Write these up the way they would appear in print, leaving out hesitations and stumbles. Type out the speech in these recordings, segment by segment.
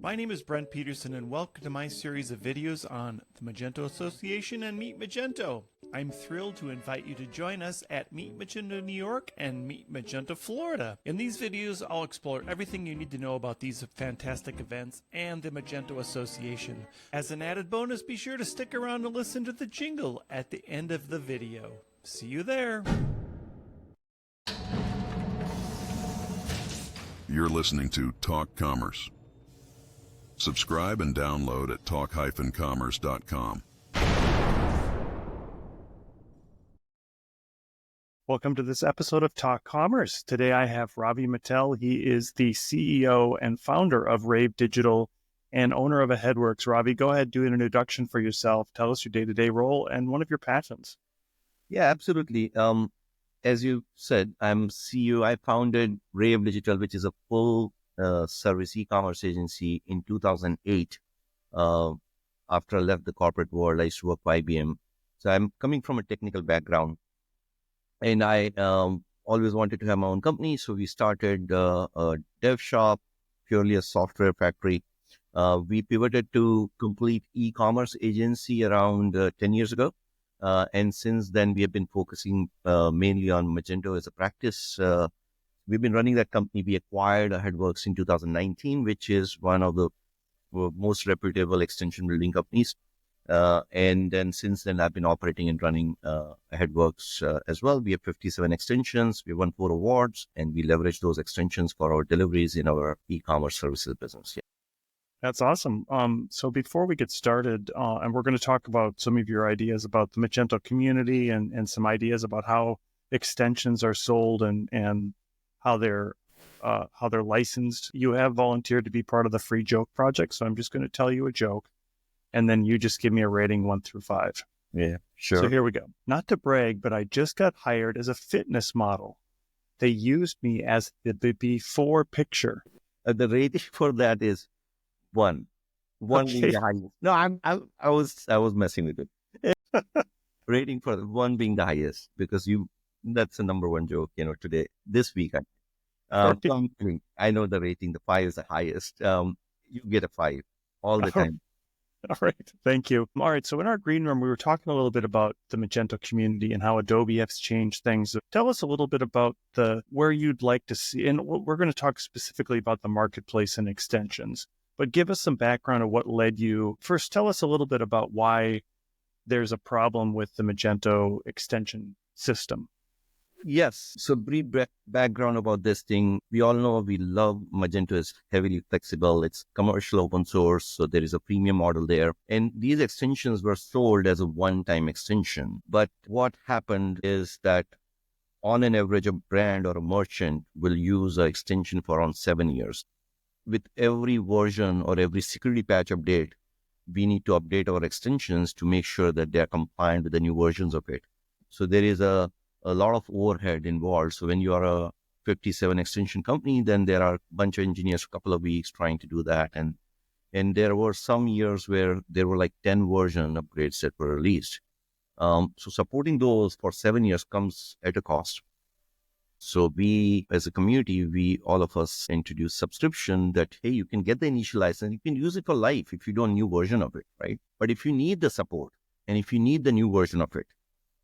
My name is Brent Peterson and welcome to my series of videos on the Magento Association and Meet Magento. I'm thrilled to invite you to join us at Meet Magento New York and Meet Magento Florida. In these videos, I'll explore everything you need to know about these fantastic events and the Magento Association. As an added bonus, be sure to stick around and listen to the jingle at the end of the video. See you there. You're listening to Talk Commerce. Subscribe and download at talk-commerce.com. Welcome to this episode of Talk Commerce. Today I have Ravi Mittal. He is the CEO and founder of Rave Digital and owner of Aheadworks. Ravi, go ahead, do an introduction for yourself. Tell us your day-to-day role and one of your passions. Yeah, absolutely. As you said, I'm CEO. I founded Rave Digital, which is a full service e-commerce agency in 2008. After I left the corporate world, I used to work for IBM. So I'm coming from a technical background. And I always wanted to have my own company. So we started a dev shop, purely a software factory. We pivoted to complete e-commerce agency around 10 years ago. And since then, we have been focusing mainly on Magento as a practice. We've been running that company. We acquired Aheadworks in 2019, which is one of the most reputable extension building companies. And then since then, I've been operating and running Aheadworks as well. We have 57 extensions. We won 4 awards, and we leverage those extensions for our deliveries in our e-commerce services business. Yeah. That's awesome. So before we get started, and we're going to talk about some of your ideas about the Magento community and some ideas about how extensions are sold and how they're licensed. You have volunteered to be part of the Free Joke Project, so I'm just going to tell you a joke, and then you just give me a rating 1 through 5. Yeah, sure. So here we go. Not to brag, but I just got hired as a fitness model. They used me as the before picture. The rating for that is 1. 1 Okay. being the highest. No, I was messing with it. Rating for 1 being the highest, because that's the number 1 joke, today, this week. I know the rating, the 5 is the highest. You get a 5 all the time. All right. Thank you. All right. So in our green room, we were talking a little bit about the Magento community and how Adobe has changed things. Tell us a little bit about where you'd like to see, and we're going to talk specifically about the marketplace and extensions, but give us some background of what led you. First, tell us a little bit about why there's a problem with the Magento extension system. Yes. So brief background about this thing. We all know we love Magento is heavily flexible. It's commercial open source. So there is a premium model there. And these extensions were sold as a one-time extension. But what happened is that on an average, a brand or a merchant will use an extension for around 7 years. With every version or every security patch update, we need to update our extensions to make sure that they are compliant with the new versions of it. So there is a lot of overhead involved. So when you are a 57 extension company, then there are a bunch of engineers, a couple of weeks trying to do that. And there were some years where there were like 10 version upgrades that were released. So supporting those for 7 years comes at a cost. So we, as a community, all of us introduce subscription that, hey, you can get the initial license. You can use it for life if you don't new version of it, right? But if you need the support and if you need the new version of it,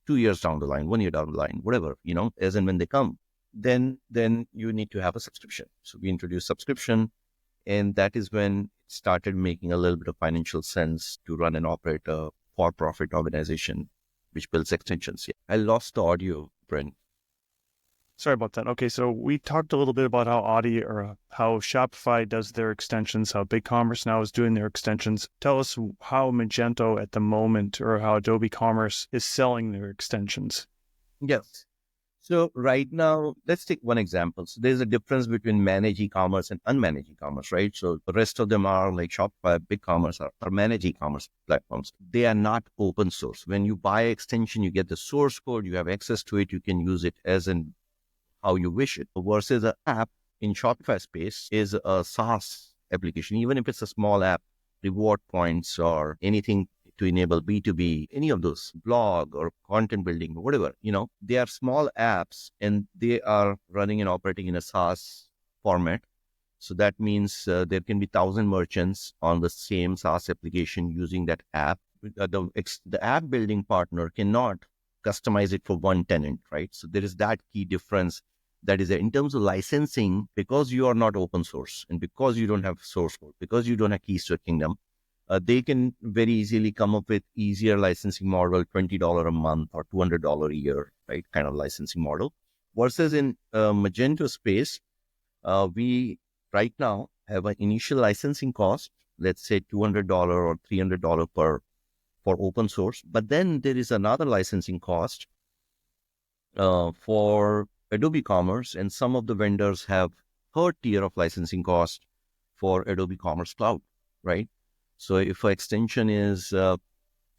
2 years down the line, 1 year down the line, whatever, as and when they come, then you need to have a subscription. So we introduced subscription, and that is when it started making a little bit of financial sense to run and operate a for-profit organization which builds extensions. Yeah. I lost the audio, Brent. Sorry about that. Okay, so we talked a little bit about how Shopify does their extensions, how BigCommerce now is doing their extensions. Tell us how Magento at the moment, or how Adobe Commerce is selling their extensions. Yes. So right now, let's take one example. So there's a difference between managed e-commerce and unmanaged e-commerce, right? So the rest of them are like Shopify, BigCommerce are managed e-commerce platforms. They are not open source. When you buy extension, you get the source code, you have access to it, you can use it as in how you wish it, versus an app in Shopify space is a SaaS application. Even if it's a small app, reward points or anything to enable B2B, any of those, blog or content building or whatever, they are small apps and they are running and operating in a SaaS format. So that means there can be 1,000 merchants on the same SaaS application using that app. The app building partner cannot customize it for one tenant, right? So there is that key difference. That is, in terms of licensing, because you are not open source and because you don't have source code, because you don't have keys to a kingdom, they can very easily come up with easier licensing model, $20 a month or $200 a year, right? Kind of licensing model. Versus in Magento space, we right now have an initial licensing cost, let's say $200 or $300 for open source. But then there is another licensing cost for Adobe Commerce, and some of the vendors have third tier of licensing cost for Adobe Commerce Cloud, right? So if an extension is,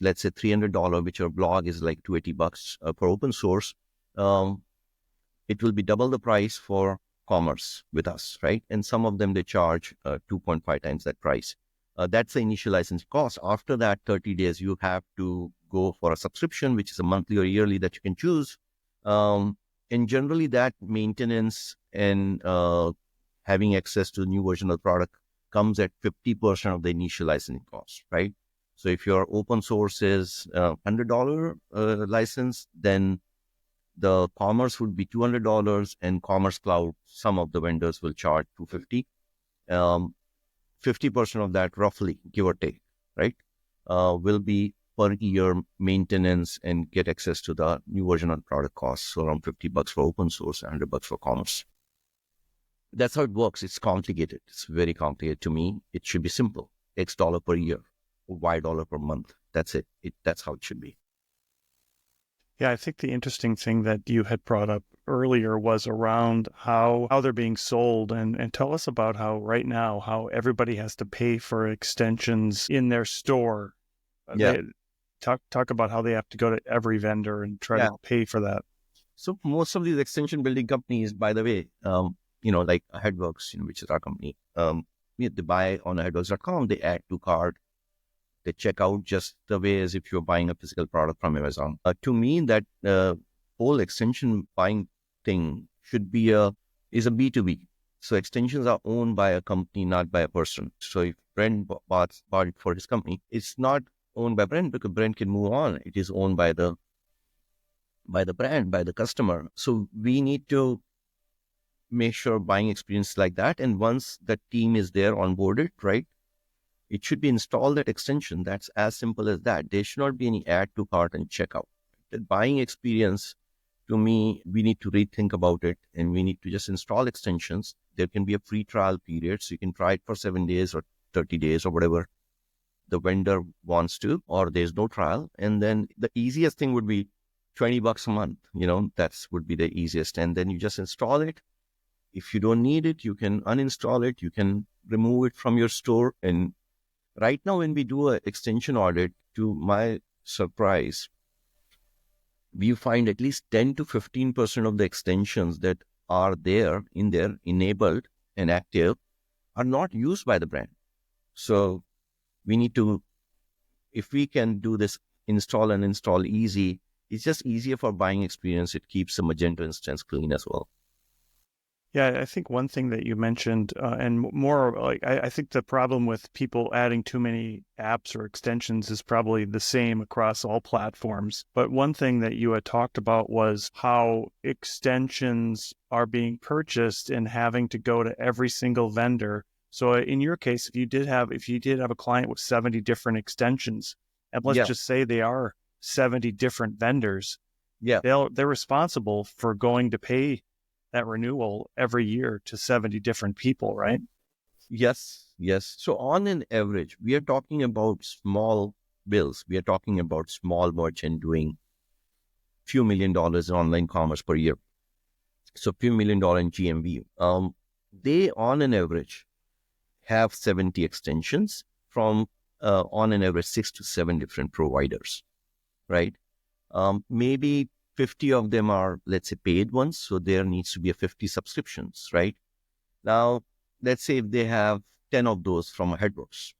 let's say $300, which your blog is like $280 for open source, it will be double the price for commerce with us, right? And some of them, they charge 2.5 times that price. That's the initial license cost. After that 30 days, you have to go for a subscription, which is a monthly or yearly that you can choose. And generally that maintenance and having access to the new version of the product comes at 50% of the initial licensing cost, right? So if your open source is $100 license, then the commerce would be $200, and Commerce Cloud, some of the vendors will charge $250. 50% of that, roughly, give or take, right, will be per year maintenance and get access to the new version of the product costs. So around $50 for open source, $100 for commerce. That's how it works. It's complicated. It's very complicated to me. It should be simple. X dollar per year, Y dollar per month. That's it. That's how it should be. Yeah, I think the interesting thing that you had brought up earlier was around how they're being sold, and tell us about how right now, how everybody has to pay for extensions in their store. Yeah. Talk about how they have to go to every vendor and try to pay for that. So most of these extension building companies, by the way, like Aheadworks, which is our company, they buy on Aheadworks.com, they add to cart, they check out just the way as if you're buying a physical product from Amazon. To me, that whole extension buying thing should be is a B2B. So extensions are owned by a company, not by a person. So if Brent bought it for his company, it's not owned by Brent because Brent can move on. It is owned by the brand, by the customer. So we need to make sure buying experience like that. And once the team is there onboarded, right, it should be installed that extension. That's as simple as that. There should not be any add to cart and checkout. The buying experience, to me, we need to rethink about it, and we need to just install extensions. There can be a free trial period, so you can try it for 7 days or 30 days or whatever the vendor wants to, or there's no trial. And then the easiest thing would be $20 a month. That would be the easiest. And then you just install it. If you don't need it, you can uninstall it. You can remove it from your store. And right now, when we do an extension audit, to my surprise, we find at least 10 to 15% of the extensions that are there enabled and active are not used by the brand. So we need to, if we can do this install and install easy, it's just easier for buying experience. It keeps the Magento instance clean as well. Yeah, I think one thing that you mentioned, and more like, I think the problem with people adding too many apps or extensions is probably the same across all platforms. But one thing that you had talked about was how extensions are being purchased and having to go to every single vendor. So in your case, if you did have a client with 70 different extensions, and let's just say they are 70 different vendors, they're responsible for going to pay that renewal every year to 70 different people, right? Yes. So on an average, we are talking about small bills. We are talking about small merchant doing few $1 million in online commerce per year. So few $1 million in GMV. They on an average have 70 extensions from on an average 6 to 7 different providers, right? Maybe 50 of them are, let's say, paid ones. So there needs to be 50 subscriptions, right? Now, let's say if they have 10 of those from Aheadworks,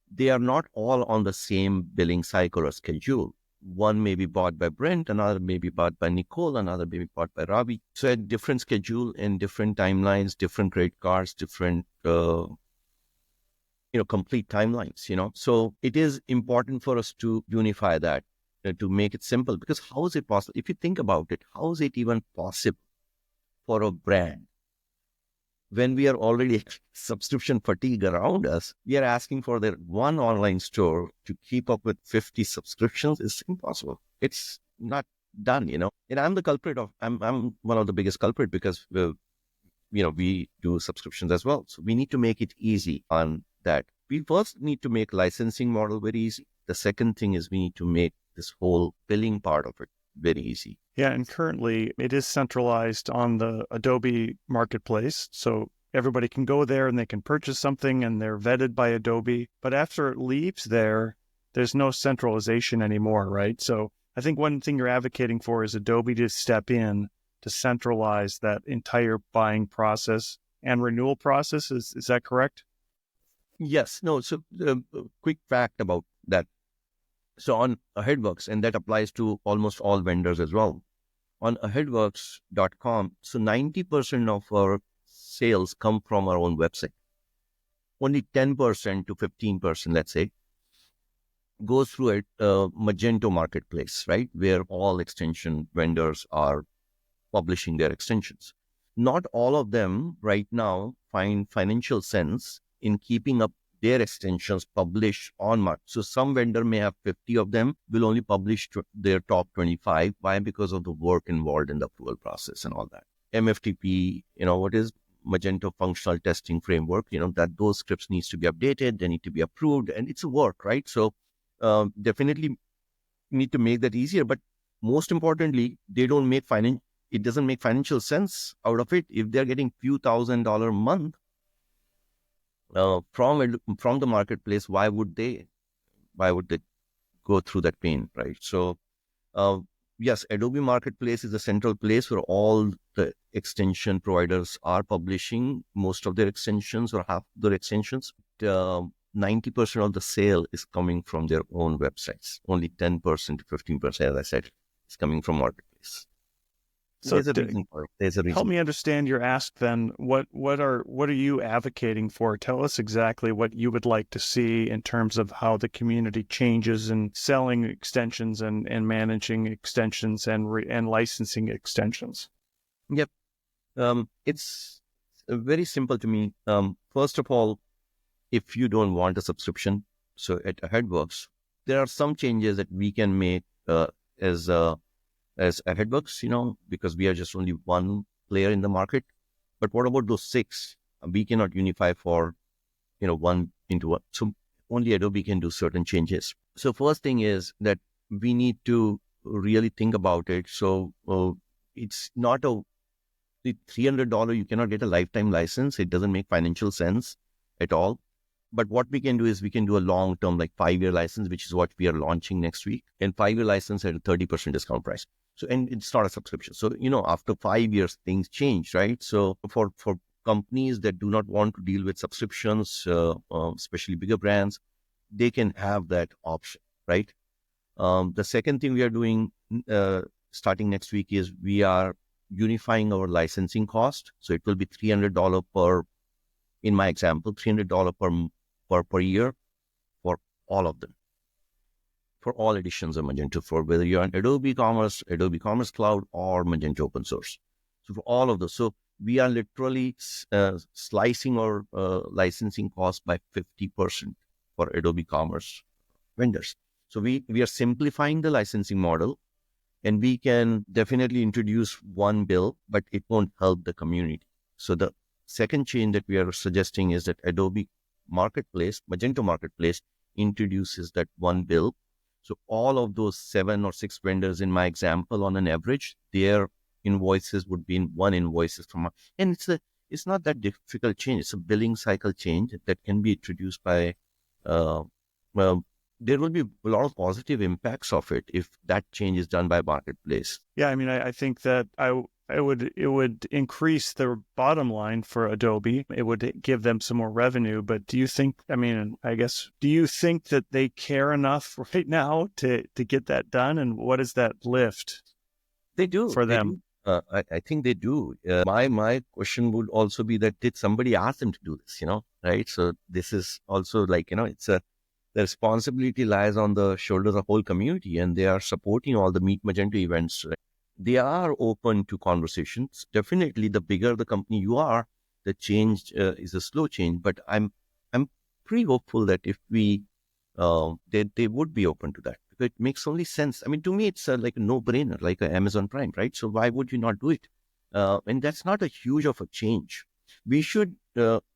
they are not all on the same billing cycle or schedule. one may be bought by Brent, another may be bought by Nicole, another may be bought by Ravi. So at different schedule and different timelines, different credit cards, different complete timelines. So it is important for us to unify that, to make it simple. Because how is it possible? If you think about it, how is it even possible for a brand, when we are already subscription fatigue around us, we are asking for their one online store to keep up with 50 subscriptions? It's impossible. It's not done, And I'm the culprit I'm one of the biggest culprit, because we do subscriptions as well. So we need to make it easy on that. We first need to make licensing model very easy. The second thing is we need to make this whole billing part of it very easy. Yeah, and currently it is centralized on the Adobe marketplace. So everybody can go there and they can purchase something and they're vetted by Adobe. But after it leaves there, there's no centralization anymore, right? So I think one thing you're advocating for is Adobe to step in to centralize that entire buying process and renewal process. Is that correct? Yes. No. So quick fact about that. So on Aheadworks, and that applies to almost all vendors as well. On Aheadworks.com, so 90% of our sales come from our own website. Only 10% to 15%, let's say, goes through a Magento marketplace, right? Where all extension vendors are publishing their extensions. Not all of them right now find financial sense in keeping up their extensions published on March. So some vendor may have 50 of them, will only publish their top 25. Why? Because of the work involved in the approval process and all that. MFTP, what is Magento Functional Testing Framework, that those scripts needs to be updated, they need to be approved, and it's a work, right? So definitely need to make that easier. But most importantly, it doesn't make financial sense out of it. If they're getting few $1,000s a month from the marketplace, why would they go through that pain, right? So yes, Adobe Marketplace is a central place where all the extension providers are publishing most of their extensions or half their extensions. 90% of the sale is coming from their own websites. Only 10% to 15%, as I said, is coming from marketplace. So there's a reason for it. There's a reason. Help me understand your ask then. What are you advocating for? Tell us exactly what you would like to see in terms of how the community changes in selling extensions and managing extensions and licensing extensions. Yep. It's very simple to me. First of all, if you don't want a subscription, so at Aheadworks, there are some changes that we can make as Aheadworks, because we are just only one player in the market. But what about those 6? We cannot unify for, one into one. So only Adobe can do certain changes. So first thing is that we need to really think about it. So it's not the $300, you cannot get a lifetime license. It doesn't make financial sense at all. But what we can do is we can do a long-term, like 5-year license, which is what we are launching next week. And 5-year license at a 30% discount price. So, and it's not a subscription. So, after 5 years, things change, right? So for companies that do not want to deal with subscriptions, especially bigger brands, they can have that option, right? The second thing we are doing starting next week is we are unifying our licensing cost. So it will be $300 in my example, $300 per year for all of them, for all editions of Magento, for whether you're on Adobe Commerce, Adobe Commerce Cloud, or Magento Open Source. So for all of those. So we are literally slicing our licensing cost by 50% for Adobe Commerce vendors. So we are simplifying the licensing model, and we can definitely introduce one bill, but it won't help the community. So the second change that we are suggesting is that Adobe Marketplace, Magento Marketplace, introduces that one bill. So all of those 7 or 6 vendors in my example, on an average, their invoices would be in one invoices from, and it's not that difficult change. It's a billing cycle change that can be introduced by, there will be a lot of positive impacts of it if that change is done by Marketplace. Yeah, I mean, I think that it would increase their bottom line for Adobe. It would give them some more revenue. But do you think, I mean, I guess, do you think that they care enough right now to get that done? And what is that lift They do. for They them? do. I think they do. My question would also be that did somebody ask them to do this? Right? So this is also like it's the responsibility lies on the shoulders of the whole community, and they are supporting all the Meet Magento events. Right? They are open to conversations. Definitely, the bigger the company you are, the change is a slow change. But I'm pretty hopeful that if we they would be open to that. It makes only sense. I mean, to me, it's like a no-brainer, like a Amazon Prime, right? So why would you not do it? And that's not a huge of a change. We should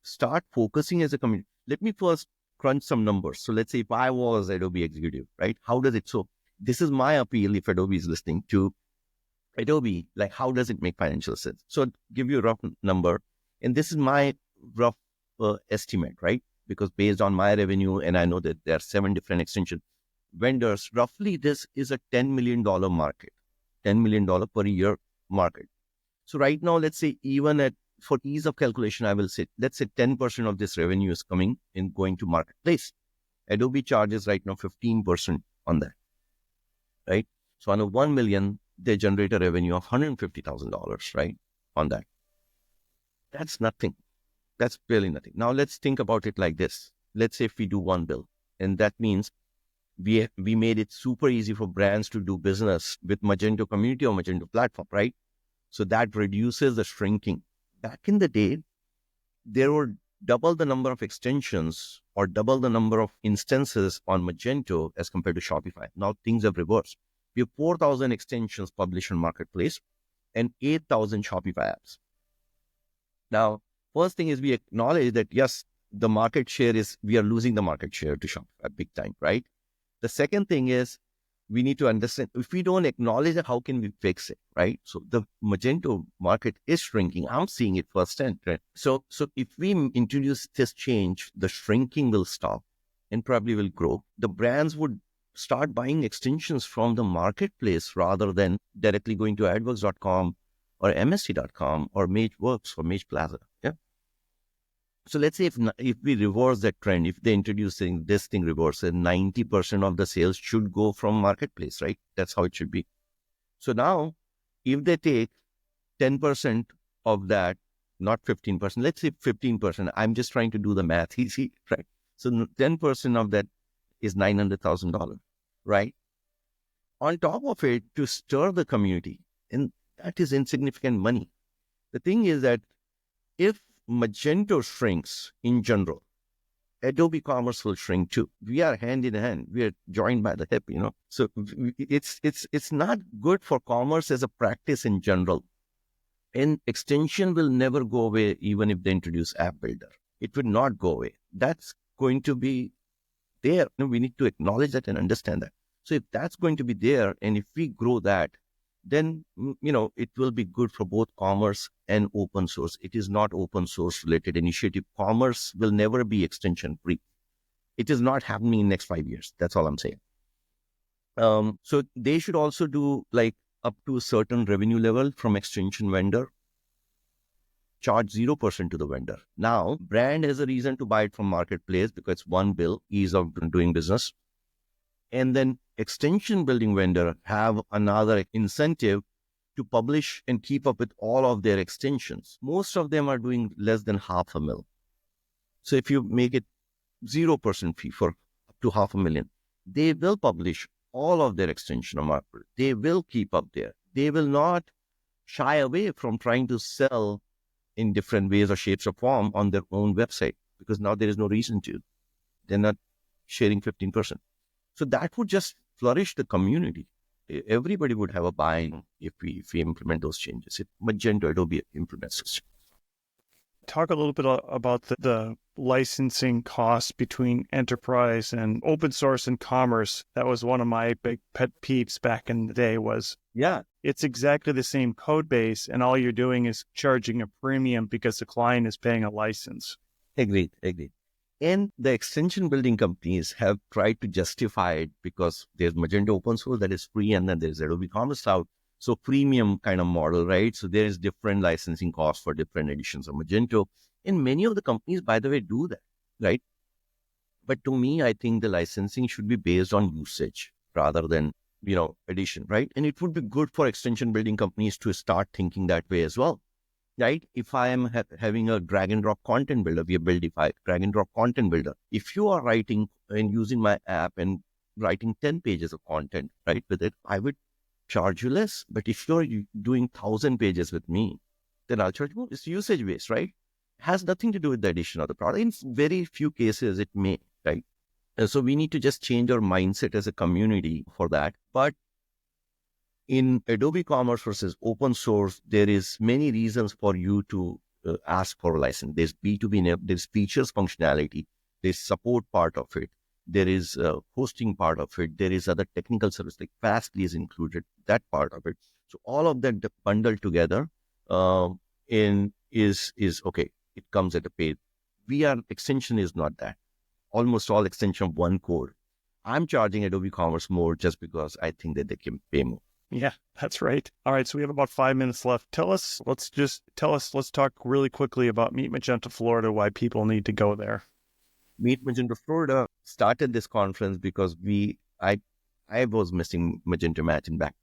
start focusing as a community. Let me first crunch some numbers. So let's say if I was Adobe executive, right? How does it? So this is my appeal if Adobe is listening to Adobe, like how does it make financial sense? So I'll give you a rough number. And this is my rough estimate, right? Because based on my revenue, and I know that there are 7 different extension vendors, roughly this is a $10 million market, $10 million per year market. So right now, let's say even for ease of calculation, I will say, let's say 10% of this revenue is coming in going to marketplace. Adobe charges right now 15% on that, right? So on a 1 million, they generate a revenue of $150,000, right? On that. That's nothing. That's barely nothing. Now let's think about it like this. Let's say if we do one bill, and that means we made it super easy for brands to do business with Magento community or Magento platform, right? So that reduces the shrinking. Back in the day, there were double the number of extensions or double the number of instances on Magento as compared to Shopify. Now things have reversed. We have 4,000 extensions published on Marketplace and 8,000 Shopify apps. Now, first thing is we acknowledge that, yes, the market share we are losing the market share to Shopify big time, right? The second thing is we need to understand, if we don't acknowledge it, how can we fix it, right? So the Magento market is shrinking. I'm seeing it firsthand, right? So if we introduce this change, the shrinking will stop and probably will grow. The brands would start buying extensions from the marketplace rather than directly going to Aheadworks.com or MSC.com or MageWorks or Mage Plaza. Yeah. So let's say if we reverse that trend, if they introducing this thing reverse, and 90% of the sales should go from marketplace, right? That's how it should be. So now, if they take 10% of that, not 15%, let's say 15%, I'm just trying to do the math easy, right? So 10% of that is $900,000, right? On top of it, to stir the community, and that is insignificant money. The thing is that if Magento shrinks in general, Adobe Commerce will shrink too. We are hand in hand. We are joined by the hip, So it's not good for commerce as a practice in general. And extension will never go away even if they introduce App Builder. It will not go away. That's going to be there. We need to acknowledge that and understand that. So if that's going to be there, and if we grow that, then, it will be good for both commerce and open source. It is not open source related initiative. Commerce will never be extension free. It is not happening in the next 5 years. That's all I'm saying. So they should also do like up to a certain revenue level from extension vendor, charge 0% to the vendor. Now, brand has a reason to buy it from marketplace because it's one bill, ease of doing business. And then extension building vendor have another incentive to publish and keep up with all of their extensions. Most of them are doing less than $500,000. So if you make it 0% fee for up to $500,000, they will publish all of their extension on market. They will keep up there. They will not shy away from trying to sell in different ways or shapes or form on their own website because now there is no reason to. They're not sharing 15%. So that would just flourish the community. Everybody would have a buy-in if we implement those changes. If Magento, Adobe implements this. Talk a little bit about the licensing costs between enterprise and open source and commerce. That was one of my big pet peeves back in the day was, it's exactly the same code base and all you're doing is charging a premium because the client is paying a license. Agreed. And the extension building companies have tried to justify it because there's Magento open source that is free and then there's Adobe Commerce Cloud. So premium kind of model, right? So there is different licensing costs for different editions of Magento. And many of the companies, by the way, do that, right? But to me, I think the licensing should be based on usage rather than, edition, right? And it would be good for extension building companies to start thinking that way as well, right? If I am having a drag and drop content builder, we have Buildify, drag and drop content builder. If you are writing and using my app and writing 10 pages of content, right, with it, I would charge you less. But if you're doing 1,000 pages with me, then I'll charge more. It's usage based, right? Has nothing to do with the addition of the product. In very few cases, it may, right? And so we need to just change our mindset as a community for that. But in Adobe Commerce versus open source, there is many reasons for you to ask for a license. There's B2B, there's features functionality, there's support part of it, there is hosting part of it, there is other technical service like Fastly is included, that part of it. So all of that bundled together is okay. It comes at a pay. VR extension is not that. Almost all extension of one code. I'm charging Adobe Commerce more just because I think that they can pay more. Yeah, that's right. All right, so we have about 5 minutes left. Let's talk really quickly about Meet Magento Florida, why people need to go there. Meet Magento Florida started this conference because I was missing Magento Imagine back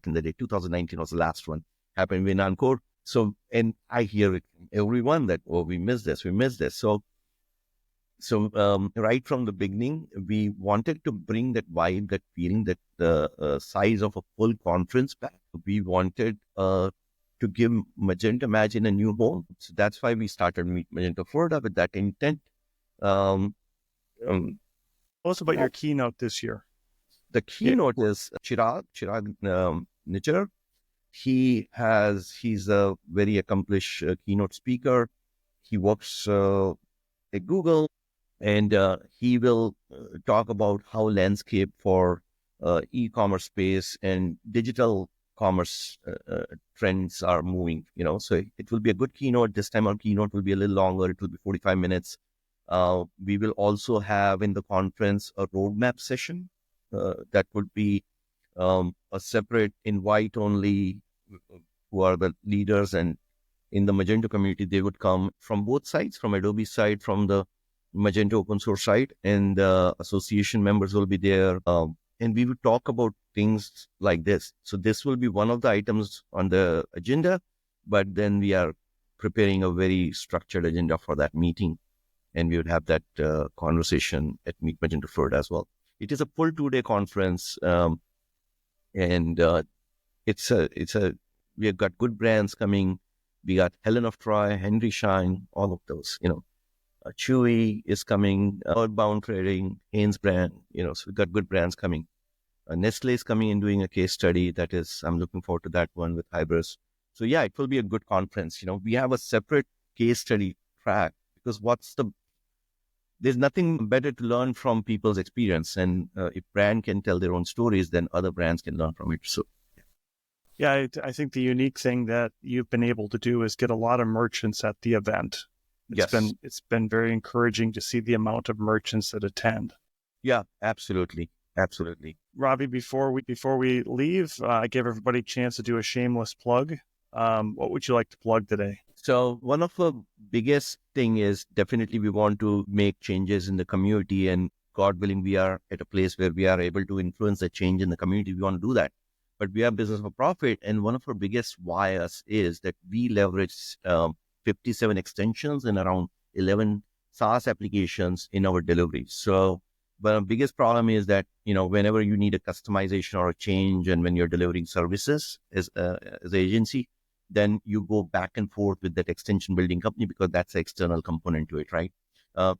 in the day. 2019 was the last one. Happened in Encore. So, and I hear it from everyone that, we missed this. So right from the beginning, we wanted to bring that vibe, that feeling, that the size of a full conference back. We wanted to give Magento Imagine a new home. So that's why we started Meet Magento Florida with that intent. Tell us about your keynote this year. The keynote is Chirag Nichar. He's a very accomplished keynote speaker. He works at Google. And he will talk about how landscape for e-commerce space and digital commerce trends are moving, So it will be a good keynote. This time our keynote will be a little longer. It will be 45 minutes. We will also have in the conference a roadmap session that would be a separate invite only, who are the leaders, and in the Magento community, they would come from both sides, from Adobe side, from the Magento open source side, and association members will be there. And we will talk about things like this. So this will be one of the items on the agenda, but then we are preparing a very structured agenda for that meeting. And we would have that conversation at Meet Magento Florida as well. It is a full 2-day conference. And we have got good brands coming. We got Helen of Troy, Henry Schein, all of those, Chewy is coming, Outbound Trading, Hanes brand, so we've got good brands coming. Nestle is coming and doing a case study. I'm looking forward to that one with Hybris. So yeah, it will be a good conference. We have a separate case study track because there's nothing better to learn from people's experience. And if brand can tell their own stories, then other brands can learn from it. So yeah, I think the unique thing that you've been able to do is get a lot of merchants at the event. It's been very encouraging to see the amount of merchants that attend. Yeah, absolutely. Ravi, before we leave, I gave everybody a chance to do a shameless plug. What would you like to plug today? So one of the biggest thing is definitely we want to make changes in the community, and God willing, we are at a place where we are able to influence the change in the community. We want to do that, but we are business for profit. And one of our biggest whys is that we leverage 57 extensions and around 11 SaaS applications in our delivery. So the biggest problem is that, whenever you need a customization or a change, and when you're delivering services as an agency, then you go back and forth with that extension building company because that's the external component to it, right?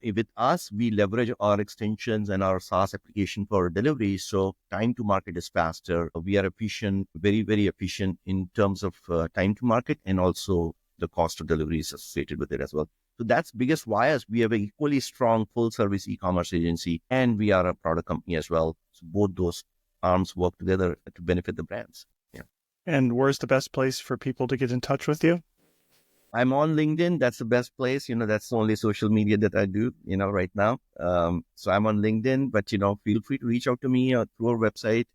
With us, we leverage our extensions and our SaaS application for delivery. So time to market is faster. We are efficient, very, very efficient in terms of time to market, and also the cost of delivery is associated with it as well. So that's biggest why is we have an equally strong full service e-commerce agency, and we are a product company as well. So both those arms work together to benefit the brands. Yeah. And where's the best place for people to get in touch with you? I'm on LinkedIn. That's the best place. That's the only social media that I do, right now. So I'm on LinkedIn, but, feel free to reach out to me through our website.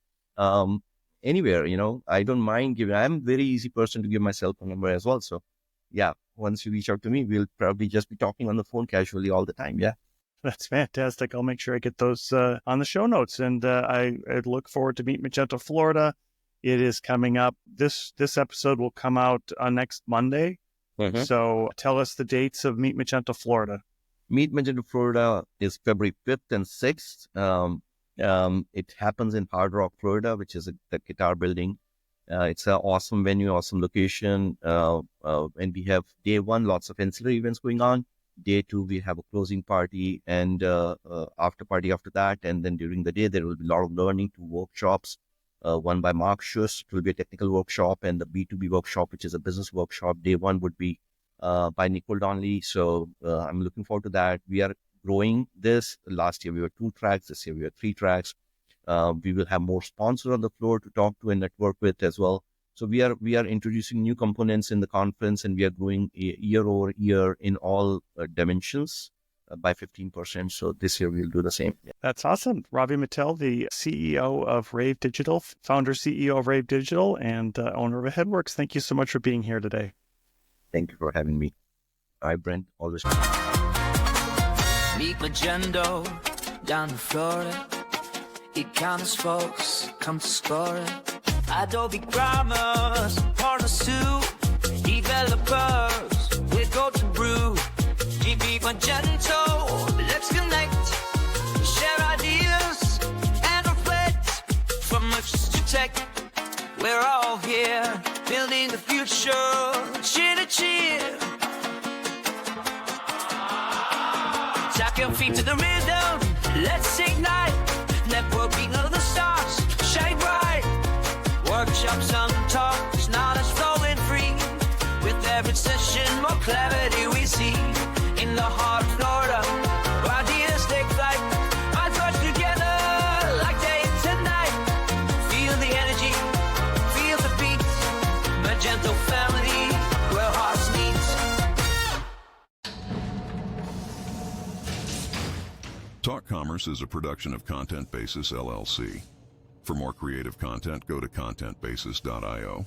anywhere, I don't mind giving. I'm a very easy person to give my cell phone number as well. So yeah, once you reach out to me, we'll probably just be talking on the phone casually all the time. Yeah. That's fantastic. I'll make sure I get those on the show notes. And I look forward to Meet Magento Florida. It is coming up. This episode will come out next Monday. Mm-hmm. So tell us the dates of Meet Magento Florida. Meet Magento Florida is February 5th and 6th. It happens in Hard Rock, Florida, which is the guitar building. It's an awesome venue, awesome location. And we have day one, lots of ancillary events going on. Day two, we have a closing party and after party after that. And then during the day, there will be a lot of learning, 2 workshops. One by Mark Schuss, it will be a technical workshop, and the B2B workshop, which is a business workshop. Day one would be by Nicole Donnelly. So I'm looking forward to that. We are growing this. Last year, we were 2 tracks. This year, we are 3 tracks. We will have more sponsors on the floor to talk to and network with as well. So we are introducing new components in the conference, and we are growing year over year in all dimensions by 15%. So this year we'll do the same. Yeah. That's awesome. Ravi Mittal, the CEO of Rave Digital, founder, CEO of Rave Digital, and owner of Aheadworks. Thank you so much for being here today. Thank you for having me. All right, Brent, always. Meet Magento down in Florida. E-commerce folks come to score it. Adobe grammars, partners too. Developers, we go to brew. GP Magento, let's connect. Share ideas and reflect. From merchants to tech, we're all here. Building the future, cheer to cheer. Tap your feet to the rhythm, let's ignite. Networking of the stars, shine bright. Workshops on talks, knowledge flowing free. With every session, more clarity we see. In the heart of Florida, where ideas take flight. Our thoughts together, like day and night. Feel the energy, feel the beat. Magento family, where hearts meet. Talk Commerce is a production of Content Basis, LLC. For more creative content, go to contentbasis.io.